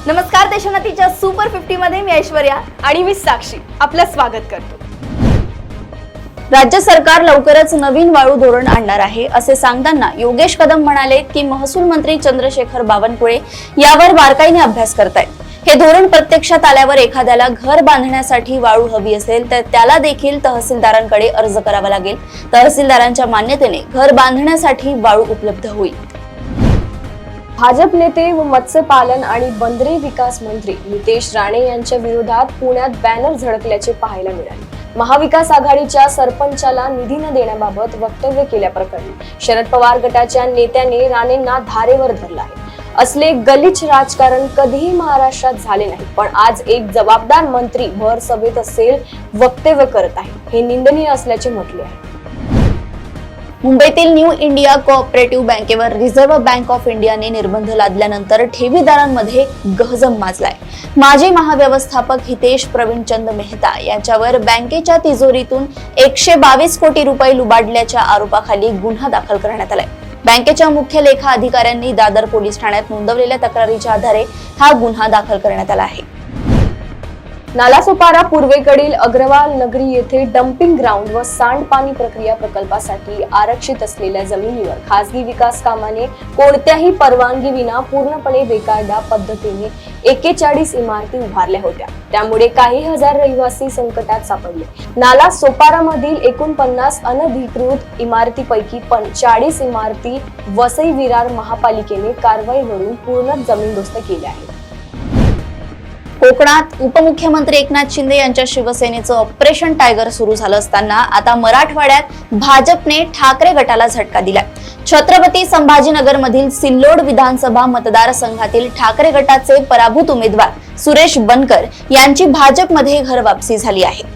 नमस्कार, देशोन्नतीच्या सुपर 50 मध्ये मी ऐश्वर्या आणि मी साक्षी आपलं स्वागत करतो। राज्य सरकार लवकरच नवीन वाळू धोरण आणणार आहे असे सांगताना योगेश कदम म्हणाले की महसूल मंत्री चंद्रशेखर बावनकुळे यावर बारकाईने अभ्यास करतायत। हे धोरण प्रत्यक्षात आल्यावर एखाद्याला घर बांधण्यासाठी वाळू हवी असेल तर त्याला देखील तहसीलदारांकडे अर्ज करावा लागेल। तहसीलदारांच्या मान्यतेने घर बांधण्यासाठी वाळू उपलब्ध होईल। भाजप नेते व मत्स्यपालन आणि बंदरे विकास मंत्री नितेश राणे यांच्या विरोधात पुण्यात बॅनर झळकल्याचे पाहायला मिळाले। महाविकास आघाडीच्या सरपंचाला निधी न देण्याबाबत वक्तव्य केल्याप्रकरणी शरद पवार गटाच्या नेत्याने राणेंना धारेवर धरला आहे। असले गलिच्छ राजकारण कधीही महाराष्ट्रात झाले नाही, पण आज एक जबाबदार मंत्री भर सभेत असेल वक्तव्य करत आहे, हे निंदनीय असल्याचे म्हटले आहे। मुंबईतील न्यू इंडिया कोऑपरेटिव्ह बँकेवर रिझर्व्ह बँक ऑफ इंडियाने निर्बंध लादल्यानंतर ठेवीदारांमध्ये गहजम माजलाय। माजी महाव्यवस्थापक हितेश प्रवीणचंद मेहता यांच्यावर बँकेच्या तिजोरीतून 122 कोटी रुपये लुबाडल्याच्या आरोपाखाली गुन्हा दाखल करण्यात आलाय। बँकेच्या मुख्य लेखा अधिकाऱ्यांनी दादर पोलीस ठाण्यात नोंदवलेल्या तक्रारीच्या आधारे हा गुन्हा दाखल करण्यात आला आहे। नालासोपारा पूर्वेकडील अग्रवाल नगरी येथे डम्पिंग ग्राउंड व सांडपाणी प्रक्रिया प्रकल्पासाठी आरक्षित असलेल्या जमिनीवर खासगी विकास कामाने कोणत्याही परवानगी विना पूर्णपणे बेकायदा पद्धतीने 41 इमारती उभारल्या होत्या। त्यामुळे काही हजार रहिवासी संकटात सापडले। नालासोपारामधील 49 अनधिकृत इमारतीपैकी 40 इमारती वसई विरार महापालिकेने कारवाईवरून पूर्ण जमीनदोस्त केल्या आहेत। कोकणात उपमुख्यमंत्री एकनाथ शिंदे यांच्या शिवसेनेचं ऑपरेशन टायगर सुरू झालं असताना आता मराठवाड्यात भाजपने ठाकरे गटाला झटका दिलाय। छत्रपती संभाजीनगर मधील सिल्लोड विधानसभा मतदारसंघातील ठाकरे गटाचे पराभूत उमेदवार सुरेश बनकर यांची भाजपमध्ये घरवापसी झाली आहे।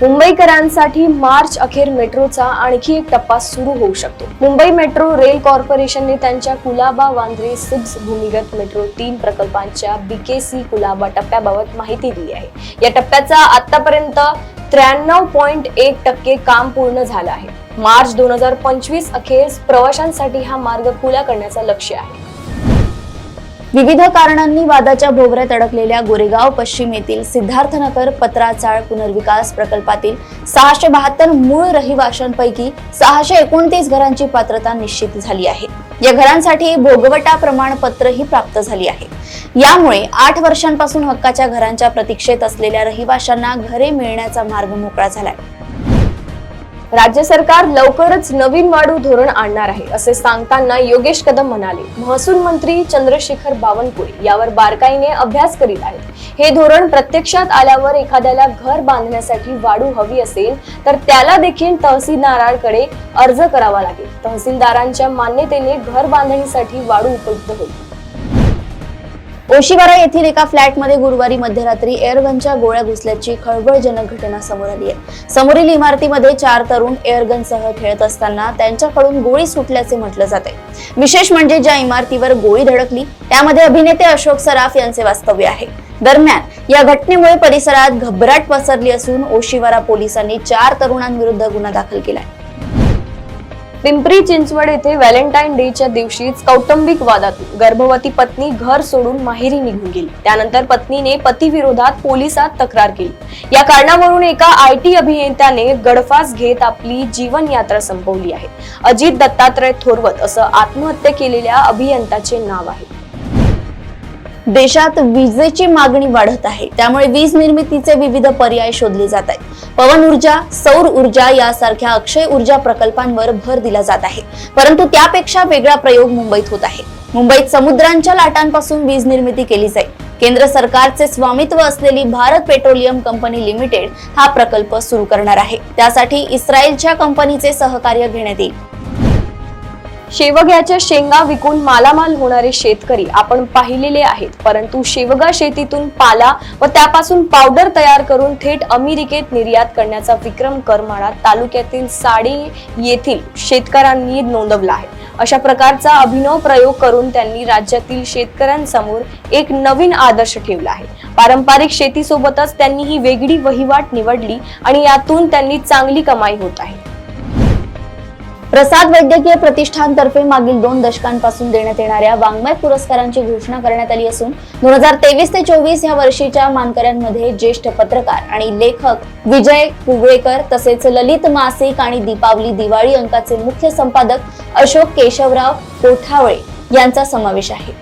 मुंबईकरांसाठी मार्च अखेर मेट्रोचा आणखी एक टप्पा सुरू होऊ शकतो। मुंबई मेट्रो रेल कॉर्पोरेशनने त्यांच्या कुलाबा वांद्रे सिब्स भूमिगत मेट्रो 3 प्रकल्पांच्या BKC कुलाबा टप्प्याबाबत माहिती दिली आहे। या टप्प्याचा आतापर्यंत 93.1% काम पूर्ण झालं आहे। मार्च 2025 अखेर प्रवाशांसाठी हा मार्ग खुला करण्याचं लक्ष्य आहे। विविध कारणांनी वादाच्या भोवऱ्यात अडकलेल्या गोरेगाव पश्चिम येथील सिद्धार्थनगर पत्राचाळ पुनर्विकास प्रकल्पातील 672 मूळ रहिवाशांपैकी 629 घरांची पात्रता निश्चित झाली आहे। या घरांसाठी भोगवटा प्रमाणपत्रही प्राप्त झाली आहे। यामुळे 8 वर्षांपासून हक्काच्या घरांच्या प्रतीक्षेत असलेल्या रहिवाशांना घरे मिळण्याचा मार्ग मोकळा झालाय। राज्य सरकार लवकरच नवीन वाळू धोरण आणणार आहे असे सांगताना योगेश कदम म्हणाले, महसूल मंत्री चंद्रशेखर बावनकुळे यावर बारकाईने अभ्यास करीत आहेत। हे धोरण प्रत्यक्षात आल्यावर एखाद्याला घर बांधण्यासाठी वाळू हवी असेल तर त्याला देखील तहसीलदारांकडे अर्ज करावा लागेल। तहसीलदारांच्या मान्यतेने घर बांधणीसाठी वाळू उपलब्ध होईल। ओशिवारा येथील एका फ्लॅटमध्ये गुरुवारी मध्यरात्री एअरगनच्या गोळ्या घुसल्याची खळबळजनक घटना समोर आली आहे। समोरील इमारतीमध्ये 4 तरुण एअरगनसह खेळत असताना त्यांच्याकडून गोळी सुटल्याचे म्हटलं जाते। विशेष म्हणजे ज्या इमारतीवर गोळी धडकली त्यामध्ये अभिनेते अशोक सराफ यांचे वास्तव्य आहे। दरम्यान या घटनेमुळे परिसरात घबराट पसरली असून ओशिवारा पोलिसांनी 4 तरुणांविरुद्ध गुन्हा दाखल केलाय। पिंपरी चिंचवड येथे व्हॅलेंटाईन डेच्या दिवशीच कौटुंबिक वादातून गर्भवती पत्नी घर सोडून माहेरी निघून गेली। त्यानंतर पत्नीने पतीविरोधात पोलिसात तक्रार केली। या कारणावरून एका IT अभिनेत्याने गळफास घेत आपली जीवन यात्रा संपवली आहे। अजित दत्तात्रय थोरवत असं आत्महत्या केलेल्या अभियंताचे नाव आहे। देशात विजेची मागणी वाढत आहे, त्यामुळे वीज निर्मितीचे विविध पर्याय शोधले जात आहेत। पवन ऊर्जा, सौर ऊर्जा यासारख्या अक्षय ऊर्जा प्रकल्पांवर भर दिला जात आहे, परंतु त्यापेक्षा वेगळा प्रयोग मुंबईत होत आहे। मुंबईत समुद्रांच्या लाटांपासून वीज निर्मिती केली जाईल। केंद्र सरकारचे स्वामित्व असलेली भारत पेट्रोलियम कंपनी लिमिटेड हा प्रकल्प सुरू करणार आहे। त्यासाठी इस्रायलच्या कंपनीचे सहकार्य घेण्यात येईल। शेवग्याच्या शेंगा विकून मालामाल होणारे शेतकरी आपण पाहिलेले आहेत, परंतु शेवगा शेतीतून पाला व त्यापासून पावडर तयार करून थेट अमेरिकेत निर्यात करण्याचा विक्रम करमाळा तालुक्यातील साडी येथील शेतकऱ्यांनी नोंदवला आहे। अशा प्रकारचा अभिनव प्रयोग करून त्यांनी राज्यातील शेतकऱ्यांसमोर एक नवीन आदर्श ठेवला आहे। पारंपरिक शेतीसोबतच त्यांनी ही वेगळी वहिवाट निवडली आणि यातून त्यांनी चांगली कमाई होत आहे। प्रसाद वैद्यकीय प्रतिष्ठानतर्फे मागील 2 दशकांपासून देण्यात येणाऱ्या वाङ्मय पुरस्कारांची घोषणा करण्यात आली असून 2023 ते 24 या वर्षीच्या मानकऱ्यांमध्ये ज्येष्ठ पत्रकार आणि लेखक विजय कुगळेकर तसेच ललित मासिक आणि दीपावली दिवाळी अंकाचे मुख्य संपादक अशोक केशवराव कोठावळे यांचा समावेश आहे.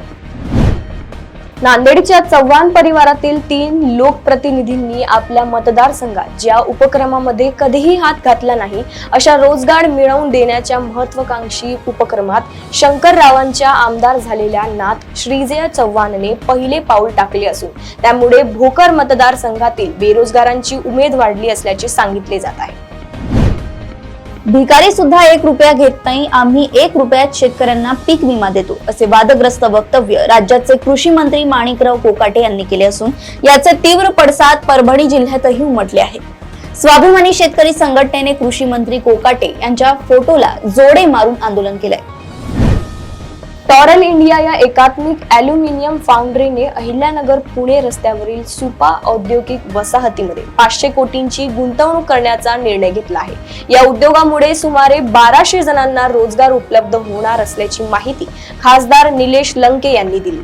नांदेडच्या चव्हाण परिवारातील 3 लोकप्रतिनिधींनी आपल्या मतदारसंघात ज्या उपक्रमामध्ये कधीही हात घातला नाही अशा रोजगार मिळवून देण्याच्या महत्वाकांक्षी उपक्रमात शंकररावांच्या आमदार झालेल्या नाथ श्रीजय चव्हाणने पहिले पाऊल टाकले असून त्यामुळे भोकर मतदारसंघातील बेरोजगारांची उमेद वाढली असल्याचे सांगितले जात आहे. भिकारी सुद्धा 1 रुपया घेत नाही, आम्ही 1 रुपयात शेतकऱ्यांना पीक विमा देतो असे वादग्रस्त वक्तव्य राज्याचे कृषी मंत्री माणिकराव कोकाटे यांनी केले असून याचे तीव्र पडसाद परभणी जिल्ह्यातही उमटले आहेत. स्वाभिमानी शेतकरी संघटनेने कृषी मंत्री कोकाटे यांच्या फोटोला जोडे मारून आंदोलन केलंय. टॉरल इंडिया या एकात्मिक ॲल्युमिनियम फाउंड्रीने अहिल्यानगर पुणे रस्त्यावरील सुपा औद्योगिक वसाहतीमध्ये 500 कोटींची गुंतवणूक करण्याचा निर्णय घेतला आहे. या उद्योगामुळे सुमारे 1200 जणांना रोजगार उपलब्ध होणार असल्याची माहिती खासदार निलेश लंके यांनी दिली.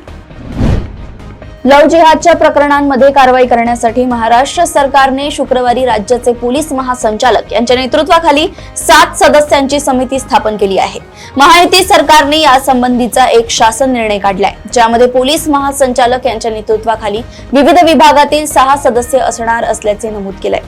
लव्ह जिहादच्या प्रकरणांमध्ये कारवाई करण्यासाठी महाराष्ट्र सरकारने शुक्रवारी राज्याचे पोलीस महासंचालक यांच्या नेतृत्वाखाली 7 सदस्यांची समिती स्थापन केली आहे. महायुती सरकारने यासंबंधीचा एक शासन निर्णय काढलाय, ज्यामध्ये पोलीस महासंचालक यांच्या नेतृत्वाखाली विविध विभागातील 6 सदस्य असणार असल्याचे नमूद केलंय.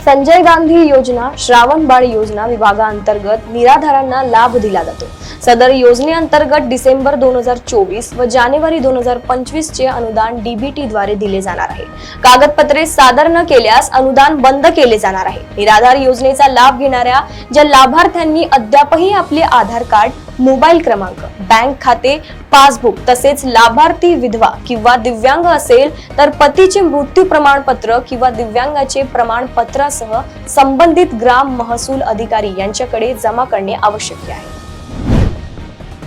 संजय गांधी योजना श्रावण बाळ योजना विभागाअंतर्गत निराधारांना लाभ दिला जातो. सदर योजनेअंतर्गत डिसेंबर 2024 व जानेवारी 2025 चे अनुदान डीबीटी द्वारे दिले जाणार आहे. कागदपत्रे सादर न केल्यास अनुदान बंद केले जाणार आहे. निराधार योजनेचा लाभ घेणाऱ्या ज्या लाभार्थ्यांनी अद्यापही आपले आधार कार्ड, मोबाईल क्रमांक, बँक खाते, पासबुक तसेच लाभार्थी विधवा किंवा दिव्यांग असेल तर पतीचे मृत्यू प्रमाणपत्र किंवा दिव्यांगाचे प्रमाणपत्रासह संबंधित ग्राम महसूल अधिकारी यांच्याकडे जमा करणे आवश्यक आहे.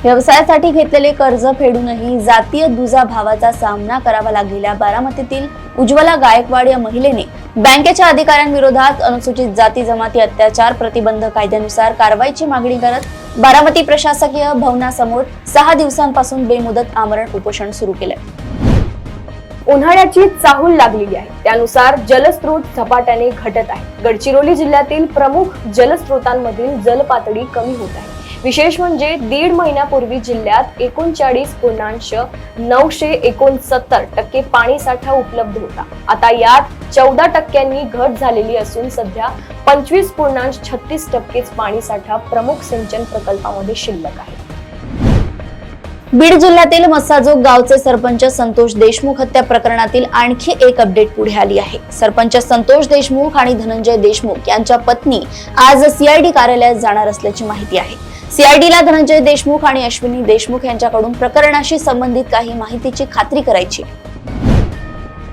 व्यवसायासाठी घेतलेले कर्ज फेडूनही जातीय दुजाभावाचा सामना करावा लागलेल्या बारामतीतील उज्ज्वला गायकवाड या महिलेने बँकेच्या अधिकाऱ्यांविरोधात अनुसूचित जाती जमाती अत्याचार प्रतिबंध कायद्यानुसार कारवाईची मागणी करत बारामती प्रशासकीय भवनासमोर 6 दिवसांपासून बेमुदत आमरण उपोषण सुरू केलंय. उन्हाळ्याची चाहूल लागलेली आहे, त्यानुसार जलस्रोत झपाट्याने घटत आहे. गडचिरोली जिल्ह्यातील प्रमुख जलस्रोतांमधील जलपातळी कमी होत आहे. विशेष म्हणजे 1.5 महिन्यापूर्वी जिल्ह्यात 39,969% पाणीसाठा उपलब्ध होता. आता यात 14% घट झालेली असून सध्या 25.36% पाणीसाठा प्रमुख सिंचन प्रकल्पामध्ये शिल्लक आहे. बीड जिल्ह्यातील मस्साजोग गावचे सरपंच संतोष देशमुख हत्या प्रकरणातील आणखी एक अपडेट पुढे आली आहे. सरपंच संतोष देशमुख आणि धनंजय देशमुख यांच्या पत्नी आज सीआयडी कार्यालयात जाणार असल्याची माहिती आहे. सीआयडीला धनंजय देशमुख आणि अश्विनी देशमुख यांच्याकडून प्रकरणाशी संबंधित काही माहितीची खात्री करायची.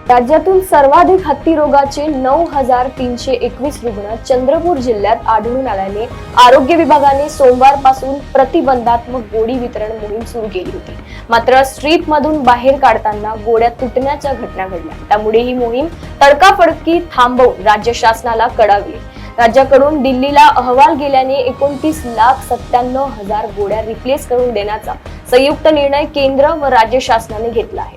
राज्यातून सर्वाधिक हत्ती रोगाचे 9,321 रुग्ण चंद्रपूर जिल्ह्यात आढळून आल्याने आरोग्य विभागाने सोमवारपासून प्रतिबंधात्मक गोळी वितरण मोहीम सुरू केली होती. मात्र स्ट्रीप मधून बाहेर काढताना गोळ्या तुटण्याच्या घटना घडल्या. त्यामुळे ही मोहीम तडकाफडकी थांबवून राज्य शासनाला कळवली. राज्याकडून दिल्लीला अहवाल गेल्याने 29,97,000 गोळ्या रिप्लेस करून देण्याचा संयुक्त निर्णय केंद्र व राज्य शासनाने घेतला आहे.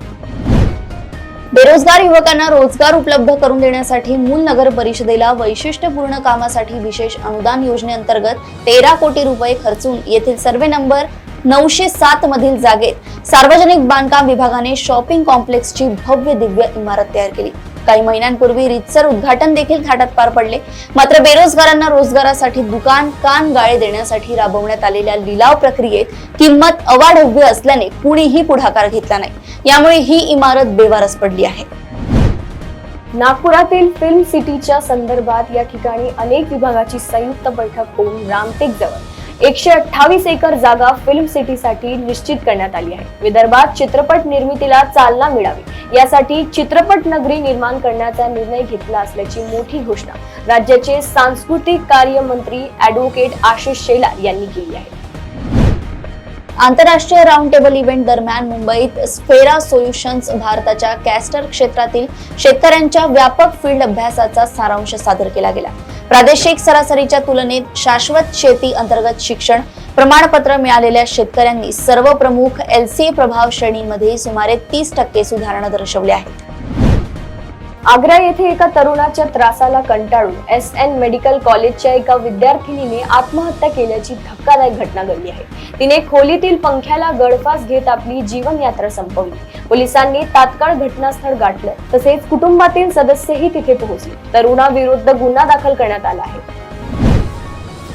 बेरोजगार युवकांना रोजगार उपलब्ध करून देण्यासाठी मूल नगर परिषदेला वैशिष्ट्यपूर्ण कामासाठी विशेष अनुदान योजनेअंतर्गत 13 कोटी रुपये खर्चून येथील सर्वे नंबर 907 मधील जागेत सार्वजनिक बांधकाम विभागाने शॉपिंग कॉम्प्लेक्सची भव्य दिव्य इमारत तयार केली. काही महिन्यांपूर्वी रीतसर उद्घाटन देखील थाटात पार पडले. मात्र बेरोजगारांना रोजगारासाठी दुकान कान गाळे देण्यासाठी राबवण्यात आलेल्या लिलाव प्रक्रियेत किंमत अवाढव्य असल्याने कुणीही पुढाकार घेतला नाही. यामुळे ही इमारत बेवारस पडली आहे. नागपुरातील फिल्म सिटीच्या संदर्भात या ठिकाणी अनेक विभागाची संयुक्त बैठक होऊन रामटेक जवळ 128 एकर जागा फिल्म सिटीसाठी निश्चित करण्यात आली आहे. विदर्भात चित्रपट निर्मितीला चालना मिळावी यासाठी चित्रपट नगरी निर्माण करण्याचा निर्णय घेतला असल्याची मोठी घोषणा राज्याचे सांस्कृतिक कार्य मंत्री ॲडव्होकेट आशिष शेलार यांनी केली आहे. आंतरराष्ट्रीय राऊंड टेबल इव्हेंट दरम्यान मुंबईत स्फेरा सोल्युशन्स भारताच्या कॅस्टर क्षेत्रातील शेतकऱ्यांच्या व्यापक फील्ड अभ्यासाचा सारांश सादर केला गेला. प्रादेशिक सरासरीच्या तुलनेत शाश्वत शेती अंतर्गत शिक्षण प्रमाणपत्र मिळालेल्या शेतकऱ्यांनी सर्व प्रमुख LCA प्रभाव श्रेणींमध्ये सुमारे 30% सुधारणा दर्शवल्या आहेत. आग्रा येथे एका तरुणाच्या त्रासाला कंटाळून SN मेडिकल कॉलेजच्या एका विद्यार्थिनीने आत्महत्या केल्याची धक्कादायक घटना घडली आहे. तिने खोलीतील पंख्याला गळफास घेत आपली जीवनयात्रा संपवली. पोलिसांनी तात्काळ घटनास्थळ गाठलं, तसेच कुटुंबातील सदस्यही तिथे पोहोचले. तरुणाविरुद्ध गुन्हा दाखल करण्यात आला आहे.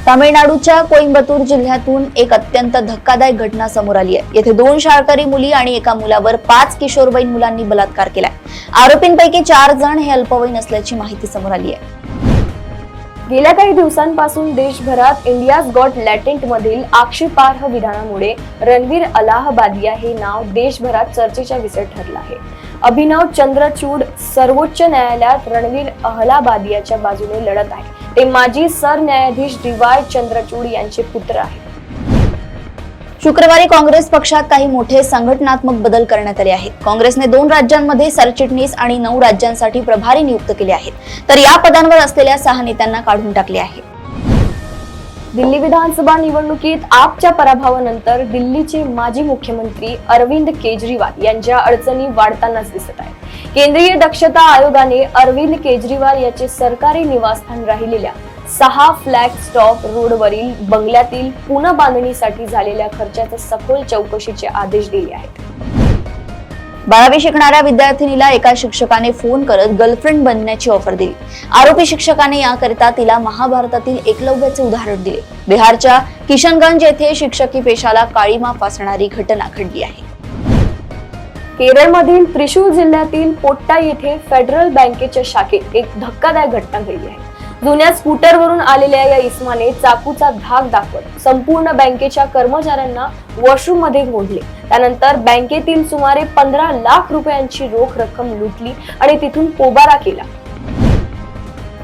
तामिळनाडूच्या कोइंबतूर जिल्ह्यातून एक अत्यंत धक्कादायक घटना समोर आली आहे. येथे 2 शाळकरी मुली आणि एका मुलावर 5 किशोरवयीन मुलांनी बलात्कार केलाय. आरोपींपैकी 4 जण हे अल्पवयीन असल्याची माहिती समोर आली आहे. गेल्या काही दिवसांपासून देशभरात इंडियाज गॉट लॅटेंट मधील आक्षेपार्ह विधानामुळे रणवीर अलाहाबादिया हे नाव देशभरात चर्चेचा विषय ठरला आहे. अभिनव चंद्रचूड सर्वोच्च न्यायालयात रणवीर अलाहाबादियाच्या बाजूने लढत आहे. ते माजी सरन्यायाधीश DY चंद्रचूड यांचे पुत्र आहेत. शुक्रवारी काँग्रेस पक्षात काही मोठे संघटनात्मक बदल करण्यात आले आहेत. काँग्रेसने 2 राज्यांमध्ये सरचिटणीस आणि 9 राज्यांसाठी प्रभारी नियुक्त केले आहेत, तर या पदांवर असलेल्या 6 नेत्यांना काढून टाकले आहे. दिल्ली विधानसभा निवडणुकीत आपच्या पराभवानंतर दिल्लीचे माजी मुख्यमंत्री अरविंद केजरीवाल यांच्या अडचणी वाढतानाच दिसत आहेत. केंद्रीय दक्षता आयोगाने अरविंद केजरीवाल याचे सरकारी निवासस्थान राहिलेल्या 6 फ्लॅग स्टॉप रोडवरील बंगल्यातील पुनर्बांधणीसाठी झालेल्या खर्चाचे सखोल चौकशीचे आदेश दिले आहेत. 12वी शिकणाऱ्या विद्यार्थिनीला एका शिक्षकाने फोन करत गर्लफ्रेंड बनण्याची ऑफर दिली. आरोपी शिक्षकाने याकरिता तिला महाभारतातील एकलव्याचे उदाहरण दिले. बिहारच्या किशनगंज येथे शिक्षकी पेशाला काळीमा फासणारी घटना घडली आहे. केरळमधील त्रिशूर जिल्ह्यातील पोट्टा येथे फेडरल बँकेच्या शाखेत एक धक्कादायक घटना घडली आहे. जुन्या स्कूटरवरून आलेल्या या इसमाने चाकूचा धाक दाखवत संपूर्ण बँकेच्या कर्मचाऱ्यांना वॉशरूम मध्ये मोडले. त्यानंतर बँकेतील सुमारे 15 लाख रुपयांची रोख रक्कम लुटली आणि तिथून पोबारा केला.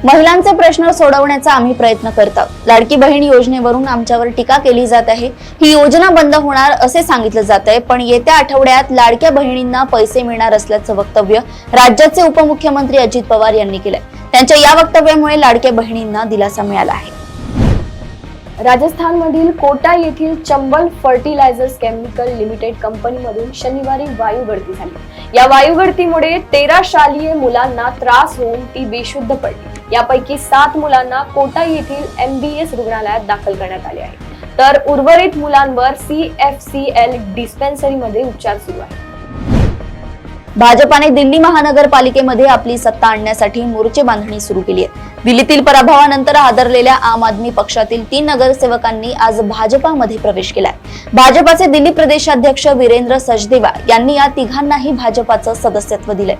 महिलांचे प्रश्न सोडवण्याचा आम्ही प्रयत्न करत आहोत. लाडकी बहीण योजनेवरून आमच्यावर टीका केली जात आहे. ही योजना बंद होणार असे सांगितलं जात आहे, पण येत्या आठवड्यात लाडक्या बहिणींना पैसे मिळणार असल्याचं वक्तव्य राज्याचे उपमुख्यमंत्री अजित पवार यांनी केलंय. त्यांच्या या वक्तव्यामुळे लाडक्या बहिणींना दिलासा मिळाला आहे. राजस्थानमधील कोटा येथील चंबल फर्टिलायझर्स केमिकल लिमिटेड कंपनीमधून शनिवारी वायुगळती झाली. या वायुगळतीमुळे 13 शालेय मुलांना त्रास होऊन ती बेशुद्ध पडली. यापैकी 7 मुलांना कोटा येथील MBS रुग्णालयात दाखल करण्यात आले आहे, तर उर्वरित मुलांवर CFCL डिस्पेन्सरीमध्ये उपचार सुरू आहेत. भाजपाने दिल्ली महानगरपालिकेमध्ये आपली सत्ता आणण्यासाठी मोर्चे बांधणी सुरू केली आहे. दिल्लीतील पराभवानंतर हादरलेल्या आम आदमी पक्षातील 3 नगरसेवकांनी आज भाजपामध्ये प्रवेश केलाय. भाजपाचे दिल्ली प्रदेशाध्यक्ष वीरेंद्र सचदेवा यांनी या तिघांनाही भाजपाचं सदस्यत्व दिलंय.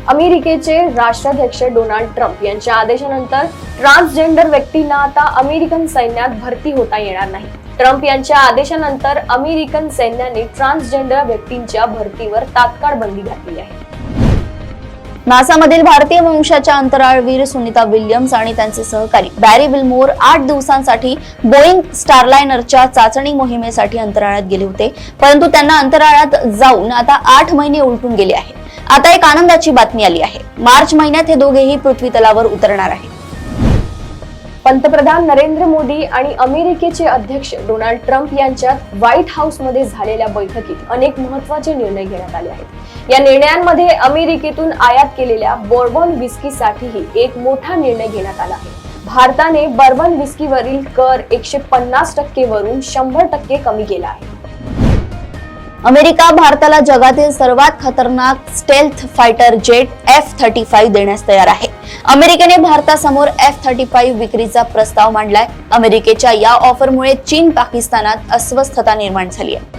अमेरिकेचे राष्ट्राध्यक्ष डोनाल्ड ट्रम्प यांच्या आदेशानंतर ट्रान्सजेंडर व्यक्तींना आता अमेरिकन सैन्यात भरती होता येणार नाही. ट्रम्प यांच्या आदेशानंतर अमेरिकन सैन्याने ट्रान्सजेंडर व्यक्तींच्या भरतीवर तात्काळ बंदी घातली आहे. नासामधील भारतीय वंशाच्या अंतराळवीर सुनीता विल्यम्स आणि त्यांचे सहकारी बॅरी विल्मोर 8 दिवसांसाठी बोईंग स्टारलायनरच्या चाचणी मोहिमेसाठी अंतराळात गेले होते, परंतु त्यांना अंतराळात जाऊन आता 8 महिने उलटून गेले आहे. आता एक आनंदाची बातमी आली आहे. मार्च महिन्यात हे दोघेही पृथ्वी तलावर उतरणार आहेत. पंतप्रधान नरेंद्र मोदी आणि अमेरिकेचे अध्यक्ष डोनाल्ड ट्रम्प यांच्यात व्हाईट हाऊस मध्ये झालेल्या बैठकीत अनेक महत्त्वाचे निर्णय घेण्यात आले आहेत. या निर्णयांमध्ये अमेरिकेतून आयात केलेल्या बॉर्बन विस्कीसाठीही एक मोठा निर्णय घेण्यात आला आहे. भारताने बर्बन विस्कीवरील कर 150% वरून 100% कमी केला आहे. अमेरिका भारताला जगातील सर्वात खतरनाक स्टेल्थ फायटर जेट F-35 देण्यास तयार आहे. अमेरिकेने भारतासमोर F-35 विक्रीचा प्रस्ताव मांडलाय. अमेरिकेच्या या ऑफरमुळे चीन पाकिस्तानात अस्वस्थता निर्माण झाली आहे.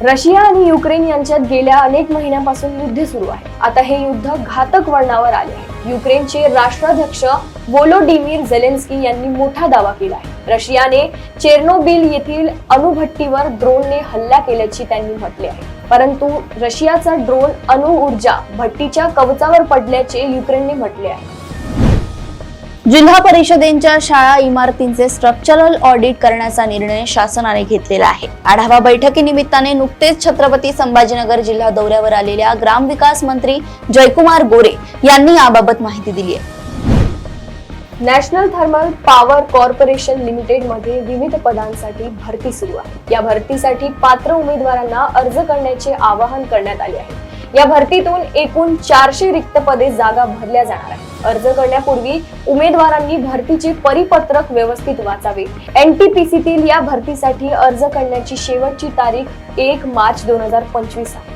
रशिया आणि युक्रेन यांच्यात गेल्या अनेक महिन्यांपासून युद्ध सुरू आहे. आता हे युद्ध घातक वळणावर आले आहे. युक्रेनचे राष्ट्राध्यक्ष व्होलोडिमीर झेलेन्स्की यांनी मोठा दावा केला आहे. रशियाने चेर्नोबिल येथील अणुभट्टीवर ड्रोनने हल्ला केल्याची त्यांनी म्हटले आहे, परंतु रशियाचा ड्रोन अणुऊर्जा भट्टीच्या कवचावर पडल्याचे युक्रेनने म्हटले आहे. जिल्हा परिषदेच्या शाळा इमारतींचे स्ट्रक्चरल ऑडिट करण्याचा निर्णय शासनाने घेतलेला आहे. आढावा बैठकीनिमित्ताने नुकतेच छत्रपती संभाजीनगर जिल्हा दौऱ्यावर आलेल्या ग्रामविकास मंत्री जयकुमार गोरे यांनी याबाबत माहिती दिली आहे. National thermal power corporation limited मध्ये विविध पदांसाठी भरती सुरू आहे. या भरतीसाठी पात्र उमेदवारांना अर्ज करण्याचे आवाहन करण्यात आले आहे. या भरतीतून एकूण 400 रिक्त पदे जागा भरल्या जाणार आहेत. अर्ज करण्यापूर्वी उमेदवारांनी भरतीचे परिपत्रक व्यवस्थित वाचावे. NTPCतील या भरतीसाठी अर्ज करण्याची शेवटची तारीख 1 मार्च 2025 आहे.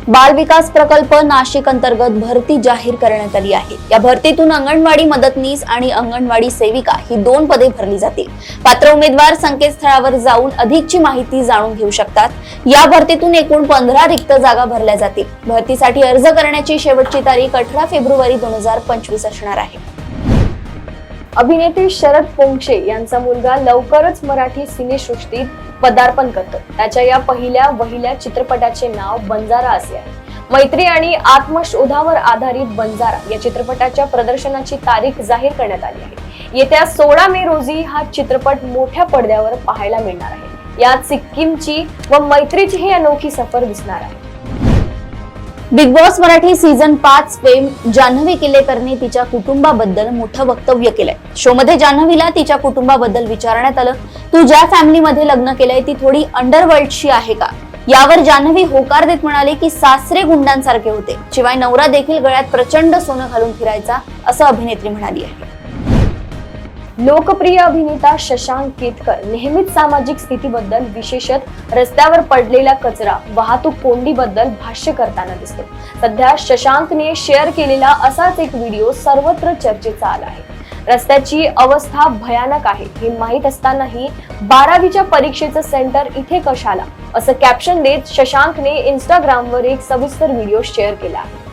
बाल विकास प्रकल्प नाशिक अंतर्गत भरती जाहीर करण्यात आली आहे. या भरतीतून अंगणवाडी मदतनीस आणि अंगणवाडी सेविका ही 2 पदे भरली जातील. पात्र उमेदवार संकेतस्थळावर जाऊन अधिकची माहिती जाणून घेऊ शकतात. या भरतीतून एकूण 15 रिक्त जागा भरल्या जातील. भरतीसाठी अर्ज करण्याची शेवटची तारीख 18 फेब्रुवारी 2025 असणार आहे. अभिनेते शरद पोंक्षे यांचा मुलगा लवकरच मराठी सिनेसृष्टीत पदार्पण करतो. त्याच्या या वहिल्या चित्रपटाचे नाव बंजारा असे आहे. मैत्री आणि आत्मशोधावर आधारित बंजारा या चित्रपटाच्या प्रदर्शनाची तारीख जाहीर करण्यात आली आहे. येत्या 16 मे रोजी हा चित्रपट मोठ्या पडद्यावर पाहायला मिळणार आहे. यात सिक्कीमची व मैत्रीची ही अनोखी सफर दिसणार आहे. Bigg Boss Marathi season 5 fame Jahnavi किल्लेकरने तिच्या कुटुंबाबद्दल मोठं वक्तव्य केलंय. शो मध्ये जान्हवीला तिच्या कुटुंबाबद्दल विचारण्यात आलं, तू ज्या फॅमिलीमध्ये लग्न केलंय ती थोडी अंडरवर्ल्डची आहे का? यावर जान्हवी होकार देत म्हणाले की सासरे गुंडांसारखे होते, शिवाय नवरा देखील गळ्यात प्रचंड सोनं घालून फिरायचा, असं अभिनेत्री म्हणाली आहे. लोकप्रिय अभिनेता शशांक केतकर नेहमीच सामाजिक स्थितीबद्दल, विशेषतः रस्त्यावर पडलेला कचरा, वाहतूक कोंडीबद्दल भाष्य करताना दिसतो. सध्या शशांकने शेअर केलेला असाच एक व्हिडिओ सर्वत्र चर्चेचा आला आहे. रस्त्याची अवस्था भयानक आहे हे माहीत असतानाही 12वीच्या परीक्षेचं सेंटर इथे कशाला, असं कॅप्शन देत शशांकने इंस्टाग्रामवर एक सविस्तर व्हिडिओ शेअर केला आहे.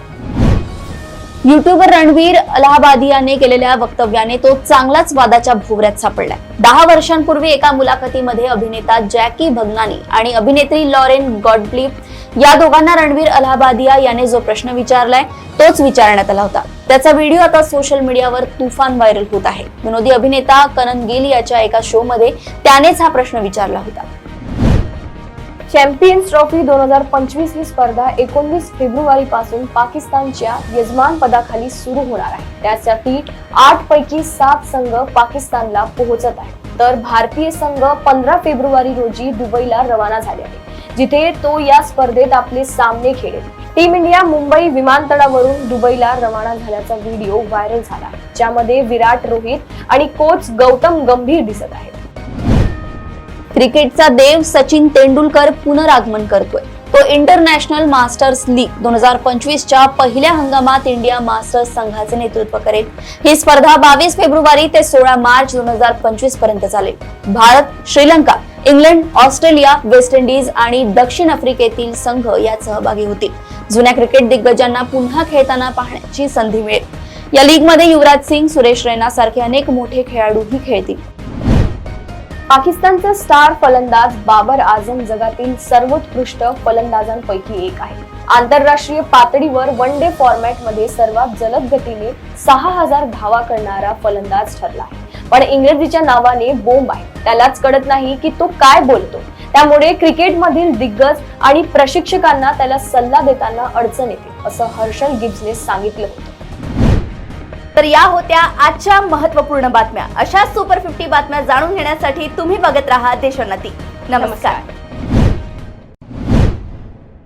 युट्यूबर रणवीर अलाहाबादियाने केलेल्या वक्तव्याने तो चांगलाच वादाच्या भोवऱ्यात सापडलाय. 10 वर्षांपूर्वी एका मुलाखतीमध्ये अभिनेता जॅकी भगनानी आणि अभिनेत्री लॉरेन गॉडफ्लिप या दोघांना रणवीर अलाहाबादिया याने जो प्रश्न विचारलाय तोच विचारण्यात आला होता. त्याचा व्हिडिओ आता सोशल मीडियावर तुफान व्हायरल होत आहे. विनोदी अभिनेता कनन गिल याच्या एका शो मध्ये त्यानेच हा प्रश्न विचारला होता. चॅम्पियन्स ट्रॉफी 2025 ही स्पर्धा 19 फेब्रुवारी पासून पाकिस्तानच्या यजमान पदाखाली सुरू होणार आहे. त्यासाठी 8 पैकी 7 संघ पाकिस्तानला पोहोचत आहेत, तर भारतीय संघ 15 फेब्रुवारी रोजी दुबईला रवाना झाले आहे, जिथे तो या स्पर्धेत आपले सामने खेळेल. टीम इंडिया मुंबई विमानतळावरून दुबईला रवाना झाल्याचा व्हिडिओ व्हायरल झाला, ज्यामध्ये विराट, रोहित आणि कोच गौतम गंभीर दिसत आहेत. क्रिकेटचा देव सचिन तेंडुलकर पुनरागमन करतोय. तो इंटरनॅशनल मास्टर्स लीग 2025च्या पहिल्या हंगामात इंडिया मास्टर्स संघाचे नेतृत्व करेल. ही स्पर्धा 22 फेब्रुवारी ते 16 मार्च 2025 पर्यंत चालेल. Bharat, Sri Lanka, England, Australia, West Indies आणि दक्षिण आफ्रिकेतील संघ यात सहभागी होतील. जुन्या क्रिकेट दिग्गजांना पुन्हा खेळताना पाहण्याची संधी मिळेल. या लीग मध्ये युवराज सिंग, सुरेश रैना सारखे अनेक मोठे खेळाडूही खेळतील. पाकिस्तानचा स्टार फलंदाज बाबर आझम जगातील सर्वोत्कृष्ट फलंदाजांपैकी एक आहे. आंतरराष्ट्रीय पातळीवर वन डे फॉर्मॅट मध्ये सर्वात जलद गतीने 6000 धावा करणारा फलंदाज ठरला आहे. पण इंग्रजीच्या नावाने बोंब आहे, त्यालाच कळत नाही की तो काय बोलतो. त्यामुळे क्रिकेटमधील दिग्गज आणि प्रशिक्षकांना त्याला सल्ला देताना अडचण येते, असं हर्षल गिब्सने सांगितलं होतं. तर या होत्या आजच्या महत्त्वपूर्ण बातम्या. अशा सुपर 50 बातम्या जाणून घेण्यासाठी तुम्ही बघत राहा देशोन्नती. नमस्कार.